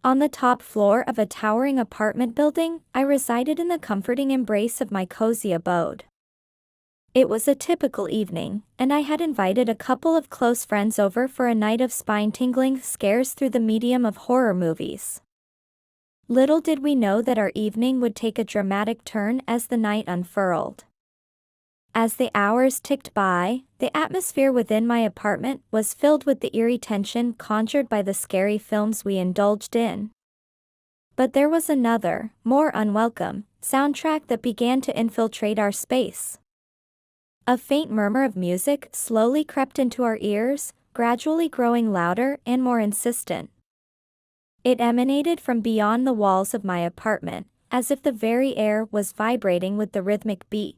On the top floor of a towering apartment building, I resided in the comforting embrace of my cozy abode. It was a typical evening, and I had invited a couple of close friends over for a night of spine-tingling scares through the medium of horror movies. Little did we know that our evening would take a dramatic turn as the night unfurled. As the hours ticked by, the atmosphere within my apartment was filled with the eerie tension conjured by the scary films we indulged in. But there was another, more unwelcome, soundtrack that began to infiltrate our space. A faint murmur of music slowly crept into our ears, gradually growing louder and more insistent. It emanated from beyond the walls of my apartment, as if the very air was vibrating with the rhythmic beat.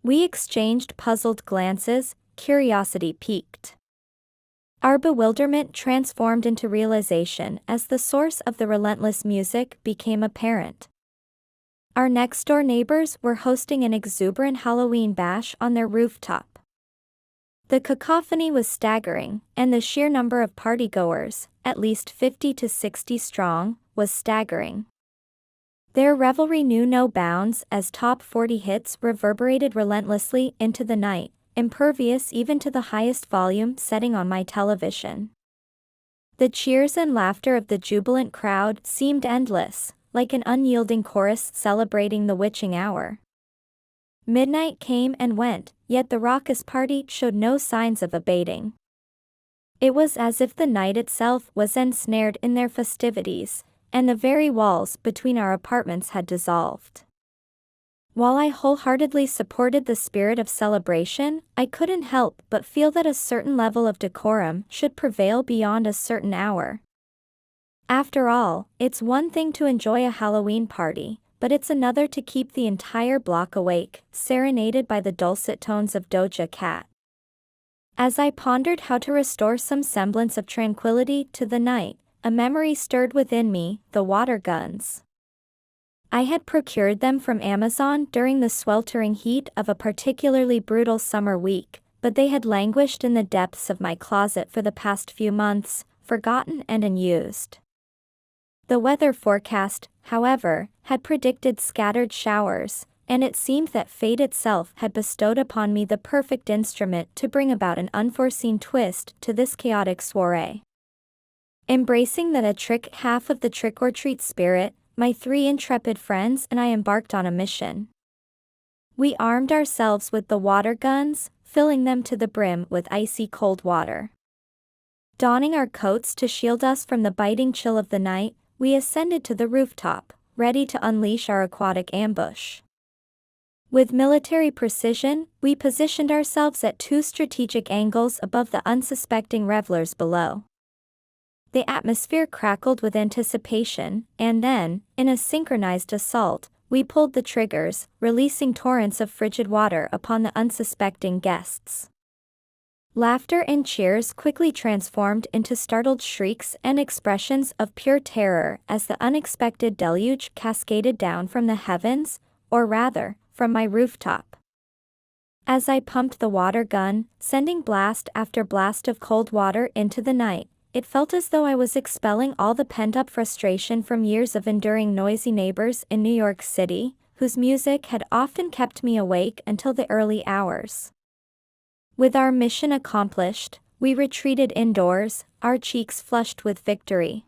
We exchanged puzzled glances, curiosity piqued. Our bewilderment transformed into realization as the source of the relentless music became apparent. Our next-door neighbors were hosting an exuberant Halloween bash on their rooftop. The cacophony was staggering, and the sheer number of partygoers, at least 50 to 60 strong, was staggering. Their revelry knew no bounds as top 40 hits reverberated relentlessly into the night, impervious even to the highest volume setting on my television. The cheers and laughter of the jubilant crowd seemed endless, like an unyielding chorus celebrating the witching hour. Midnight came and went, yet the raucous party showed no signs of abating. It was as if the night itself was ensnared in their festivities, and the very walls between our apartments had dissolved. While I wholeheartedly supported the spirit of celebration, I couldn't help but feel that a certain level of decorum should prevail beyond a certain hour. After all, it's one thing to enjoy a Halloween party, but it's another to keep the entire block awake, serenaded by the dulcet tones of Doja Cat. As I pondered how to restore some semblance of tranquility to the night, a memory stirred within me: the water guns. I had procured them from Amazon during the sweltering heat of a particularly brutal summer week, but they had languished in the depths of my closet for the past few months, forgotten and unused. The weather forecast, however, had predicted scattered showers, and it seemed that fate itself had bestowed upon me the perfect instrument to bring about an unforeseen twist to this chaotic soiree. Embracing the trick half of the trick-or-treat spirit, my 3 intrepid friends and I embarked on a mission. We armed ourselves with the water guns, filling them to the brim with icy cold water. Donning our coats to shield us from the biting chill of the night, we ascended to the rooftop, ready to unleash our aquatic ambush. With military precision, we positioned ourselves at 2 strategic angles above the unsuspecting revelers below. The atmosphere crackled with anticipation, and then, in a synchronized assault, we pulled the triggers, releasing torrents of frigid water upon the unsuspecting guests. Laughter and cheers quickly transformed into startled shrieks and expressions of pure terror as the unexpected deluge cascaded down from the heavens, or rather, from my rooftop. As I pumped the water gun, sending blast after blast of cold water into the night, it felt as though I was expelling all the pent-up frustration from years of enduring noisy neighbors in New York City, whose music had often kept me awake until the early hours. With our mission accomplished, we retreated indoors, our cheeks flushed with victory.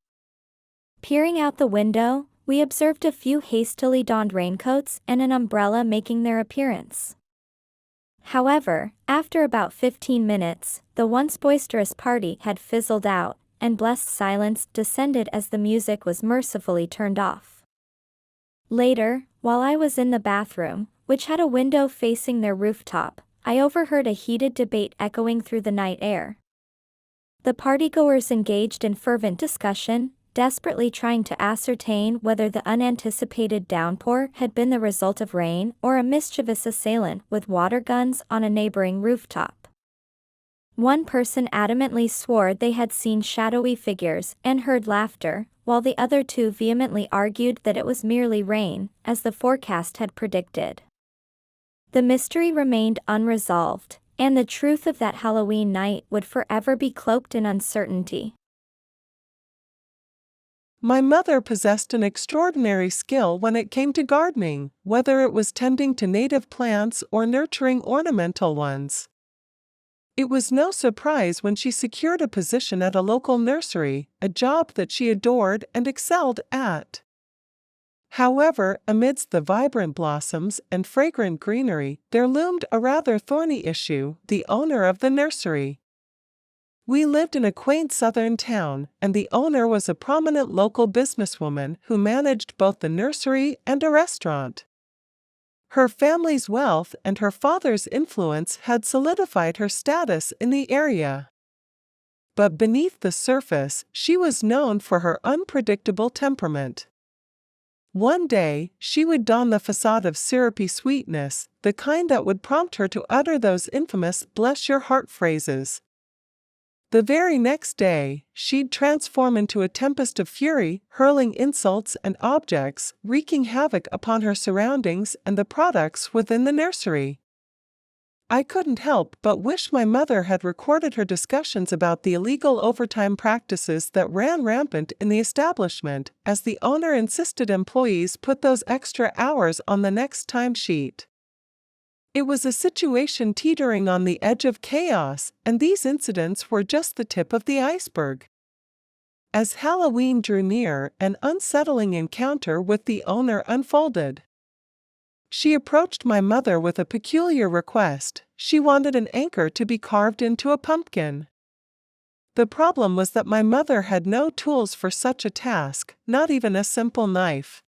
Peering out the window, we observed a few hastily donned raincoats and an umbrella making their appearance. However, after about 15 minutes, the once boisterous party had fizzled out, and blessed silence descended as the music was mercifully turned off. Later, while I was in the bathroom, which had a window facing their rooftop, I overheard a heated debate echoing through the night air. The partygoers engaged in fervent discussion, desperately trying to ascertain whether the unanticipated downpour had been the result of rain or a mischievous assailant with water guns on a neighboring rooftop. One person adamantly swore they had seen shadowy figures and heard laughter, while the other 2 vehemently argued that it was merely rain, as the forecast had predicted. The mystery remained unresolved, and the truth of that Halloween night would forever be cloaked in uncertainty. My mother possessed an extraordinary skill when it came to gardening, whether it was tending to native plants or nurturing ornamental ones. It was no surprise when she secured a position at a local nursery, a job that she adored and excelled at. However, amidst the vibrant blossoms and fragrant greenery, there loomed a rather thorny issue: the owner of the nursery. We lived in a quaint southern town, and the owner was a prominent local businesswoman who managed both the nursery and a restaurant. Her family's wealth and her father's influence had solidified her status in the area. But beneath the surface, she was known for her unpredictable temperament. One day, she would don the facade of syrupy sweetness, the kind that would prompt her to utter those infamous "bless your heart" phrases. The very next day, she'd transform into a tempest of fury, hurling insults and objects, wreaking havoc upon her surroundings and the products within the nursery. I couldn't help but wish my mother had recorded her discussions about the illegal overtime practices that ran rampant in the establishment, as the owner insisted employees put those extra hours on the next timesheet. It was a situation teetering on the edge of chaos, and these incidents were just the tip of the iceberg. As Halloween drew near, an unsettling encounter with the owner unfolded. She approached my mother with a peculiar request. She wanted an anchor to be carved into a pumpkin. The problem was that my mother had no tools for such a task, not even a simple knife.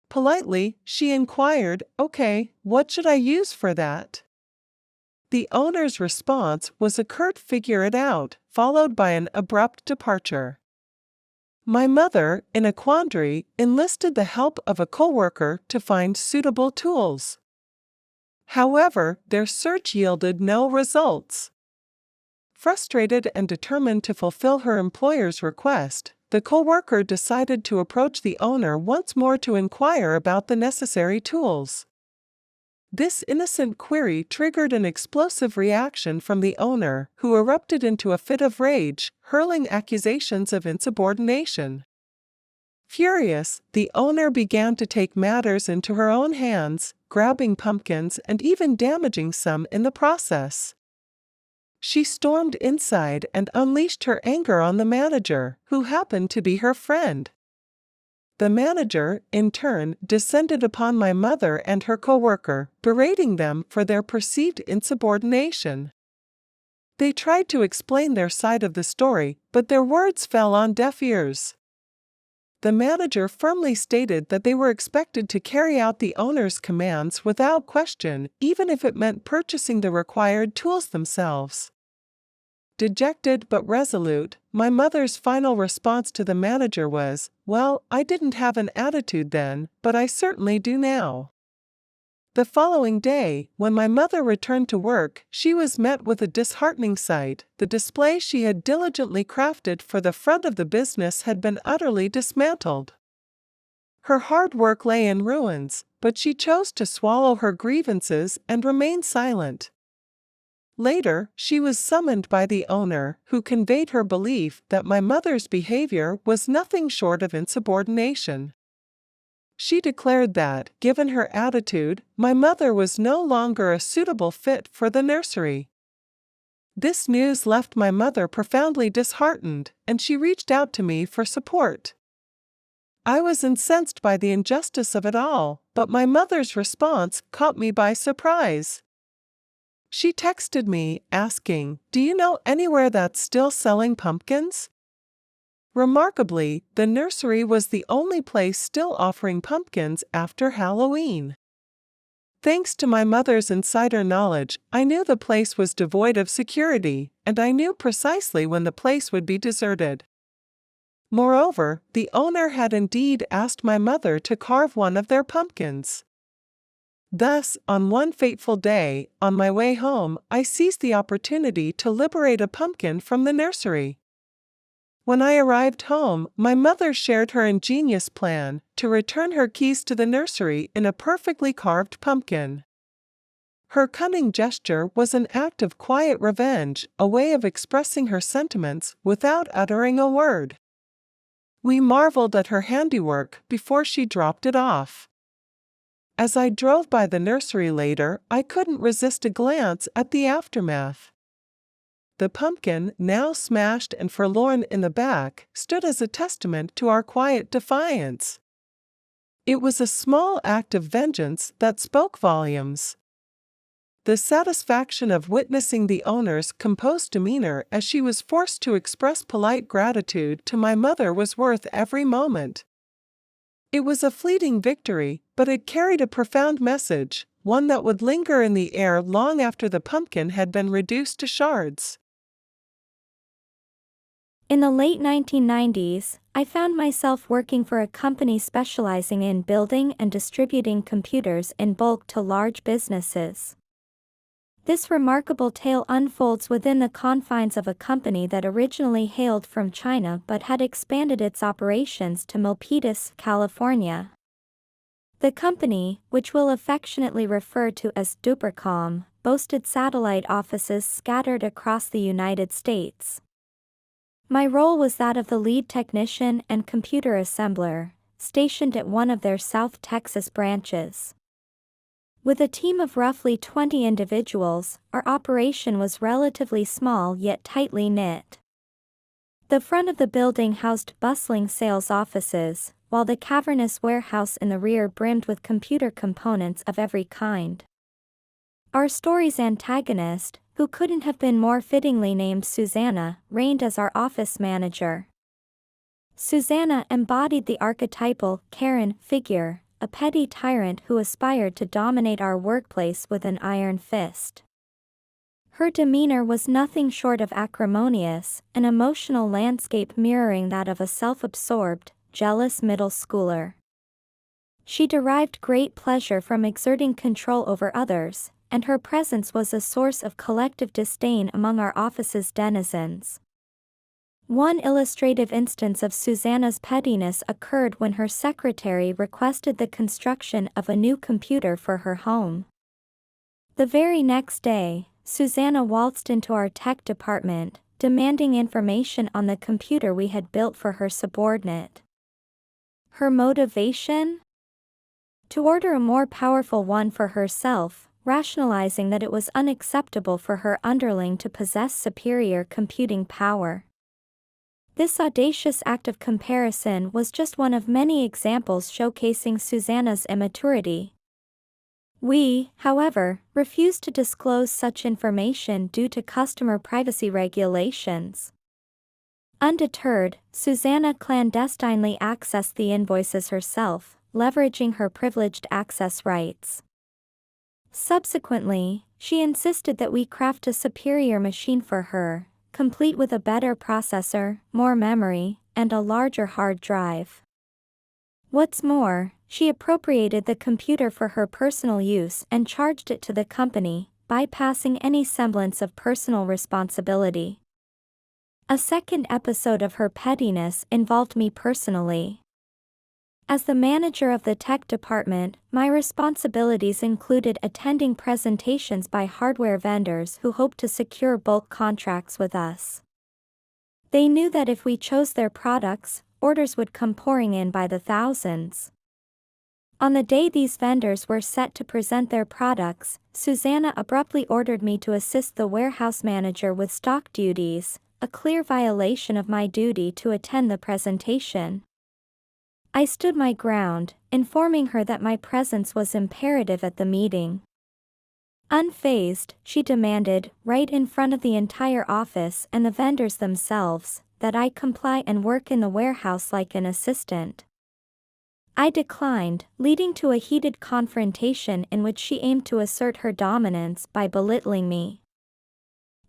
Politely, she inquired, "Okay, what should I use for that?" The owner's response was a curt "figure it out," followed by an abrupt departure. My mother, in a quandary, enlisted the help of a coworker to find suitable tools. However, their search yielded no results. Frustrated and determined to fulfill her employer's request, the coworker decided to approach the owner once more to inquire about the necessary tools. This innocent query triggered an explosive reaction from the owner, who erupted into a fit of rage, hurling accusations of insubordination. Furious, the owner began to take matters into her own hands, grabbing pumpkins and even damaging some in the process. She stormed inside and unleashed her anger on the manager, who happened to be her friend. The manager, in turn, descended upon my mother and her coworker, berating them for their perceived insubordination. They tried to explain their side of the story, but their words fell on deaf ears. The manager firmly stated that they were expected to carry out the owner's commands without question, even if it meant purchasing the required tools themselves. Dejected but resolute, my mother's final response to the manager was, "Well, I didn't have an attitude then, but I certainly do now." The following day, when my mother returned to work, she was met with a disheartening sight. The display she had diligently crafted for the front of the business had been utterly dismantled. Her hard work lay in ruins, but she chose to swallow her grievances and remain silent. Later, she was summoned by the owner, who conveyed her belief that my mother's behavior was nothing short of insubordination. She declared that, given her attitude, my mother was no longer a suitable fit for the nursery. This news left my mother profoundly disheartened, and she reached out to me for support. I was incensed by the injustice of it all, but my mother's response caught me by surprise. She texted me, asking, "Do you know anywhere that's still selling pumpkins?" Remarkably, the nursery was the only place still offering pumpkins after Halloween. Thanks to my mother's insider knowledge, I knew the place was devoid of security, and I knew precisely when the place would be deserted. Moreover, the owner had indeed asked my mother to carve one of their pumpkins. Thus, on one fateful day, on my way home, I seized the opportunity to liberate a pumpkin from the nursery. When I arrived home, my mother shared her ingenious plan to return her keys to the nursery in a perfectly carved pumpkin. Her cunning gesture was an act of quiet revenge, a way of expressing her sentiments without uttering a word. We marveled at her handiwork before she dropped it off. As I drove by the nursery later, I couldn't resist a glance at the aftermath. The pumpkin, now smashed and forlorn in the back, stood as a testament to our quiet defiance. It was a small act of vengeance that spoke volumes. The satisfaction of witnessing the owner's composed demeanor as she was forced to express polite gratitude to my mother was worth every moment. It was a fleeting victory, but it carried a profound message, one that would linger in the air long after the pumpkin had been reduced to shards. In the late 1990s, I found myself working for a company specializing in building and distributing computers in bulk to large businesses. This remarkable tale unfolds within the confines of a company that originally hailed from China but had expanded its operations to Milpitas, California. The company, which we'll affectionately refer to as Dupercom, boasted satellite offices scattered across the United States. My role was that of the lead technician and computer assembler, stationed at one of their South Texas branches. With a team of roughly 20 individuals, our operation was relatively small yet tightly knit. The front of the building housed bustling sales offices, while the cavernous warehouse in the rear brimmed with computer components of every kind. Our story's antagonist, who couldn't have been more fittingly named Susanna, reigned as our office manager. Susanna embodied the archetypal Karen figure, a petty tyrant who aspired to dominate our workplace with an iron fist. Her demeanor was nothing short of acrimonious, an emotional landscape mirroring that of a self-absorbed, jealous middle schooler. She derived great pleasure from exerting control over others, and her presence was a source of collective disdain among our office's denizens. One illustrative instance of Susanna's pettiness occurred when her secretary requested the construction of a new computer for her home. The very next day, Susanna waltzed into our tech department, demanding information on the computer we had built for her subordinate. Her motivation? To order a more powerful one for herself, rationalizing that it was unacceptable for her underling to possess superior computing power. This audacious act of comparison was just one of many examples showcasing Susanna's immaturity. We, however, refused to disclose such information due to customer privacy regulations. Undeterred, Susanna clandestinely accessed the invoices herself, leveraging her privileged access rights. Subsequently, she insisted that we craft a superior machine for her, complete with a better processor, more memory, and a larger hard drive. What's more, she appropriated the computer for her personal use and charged it to the company, bypassing any semblance of personal responsibility. A second episode of her pettiness involved me personally. As the manager of the tech department, my responsibilities included attending presentations by hardware vendors who hoped to secure bulk contracts with us. They knew that if we chose their products, orders would come pouring in by the thousands. On the day these vendors were set to present their products, Susanna abruptly ordered me to assist the warehouse manager with stock duties, a clear violation of my duty to attend the presentation. I stood my ground, informing her that my presence was imperative at the meeting. Unfazed, she demanded, right in front of the entire office and the vendors themselves, that I comply and work in the warehouse like an assistant. I declined, leading to a heated confrontation in which she aimed to assert her dominance by belittling me.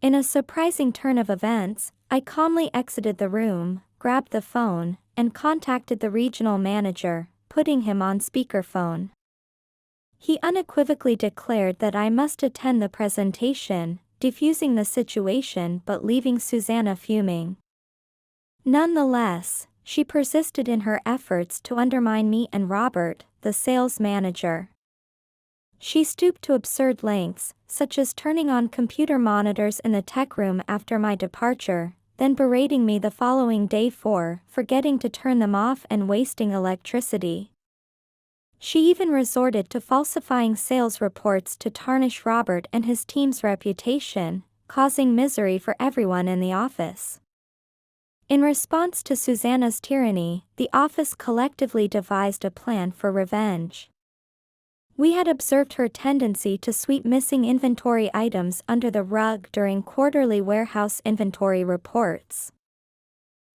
In a surprising turn of events, I calmly exited the room, grabbed the phone, and contacted the regional manager, putting him on speakerphone. He unequivocally declared that I must attend the presentation, defusing the situation but leaving Susanna fuming. Nonetheless, she persisted in her efforts to undermine me and Robert, the sales manager. She stooped to absurd lengths, such as turning on computer monitors in the tech room after my departure, then berating me the following day for forgetting to turn them off and wasting electricity. She even resorted to falsifying sales reports to tarnish Robert and his team's reputation, causing misery for everyone in the office. In response to Susanna's tyranny, the office collectively devised a plan for revenge. We had observed her tendency to sweep missing inventory items under the rug during quarterly warehouse inventory reports.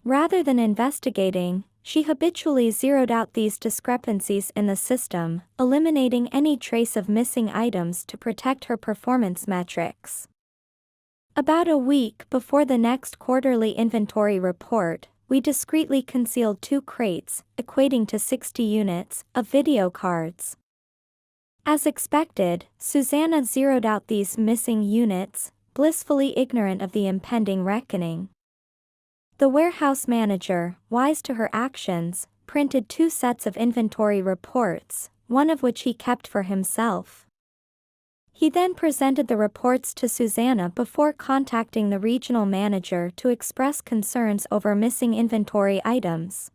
Rather than investigating, she habitually zeroed out these discrepancies in the system, eliminating any trace of missing items to protect her performance metrics. About a week before the next quarterly inventory report, we discreetly concealed 2 crates, equating to 60 units, of video cards. As expected, Susanna zeroed out these missing units, blissfully ignorant of the impending reckoning. The warehouse manager, wise to her actions, printed 2 sets of inventory reports, one of which he kept for himself. He then presented the reports to Susanna before contacting the regional manager to express concerns over missing inventory items.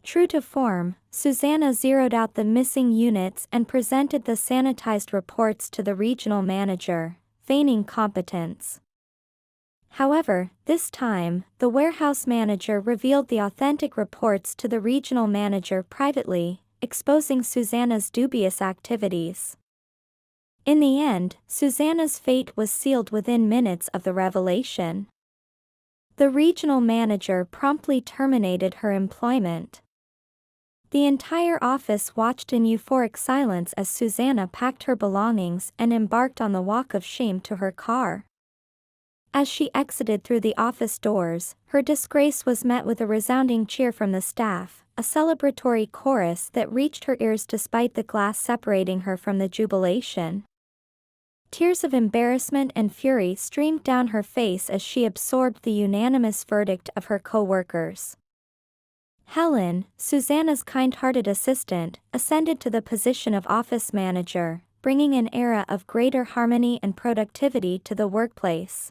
True to form, Susanna zeroed out the missing units and presented the sanitized reports to the regional manager, feigning competence. However, this time, the warehouse manager revealed the authentic reports to the regional manager privately, exposing Susanna's dubious activities. In the end, Susanna's fate was sealed within minutes of the revelation. The regional manager promptly terminated her employment. The entire office watched in euphoric silence as Susanna packed her belongings and embarked on the walk of shame to her car. As she exited through the office doors, her disgrace was met with a resounding cheer from the staff, a celebratory chorus that reached her ears despite the glass separating her from the jubilation. Tears of embarrassment and fury streamed down her face as she absorbed the unanimous verdict of her co-workers. Helen, Susanna's kind-hearted assistant, ascended to the position of office manager, bringing an era of greater harmony and productivity to the workplace.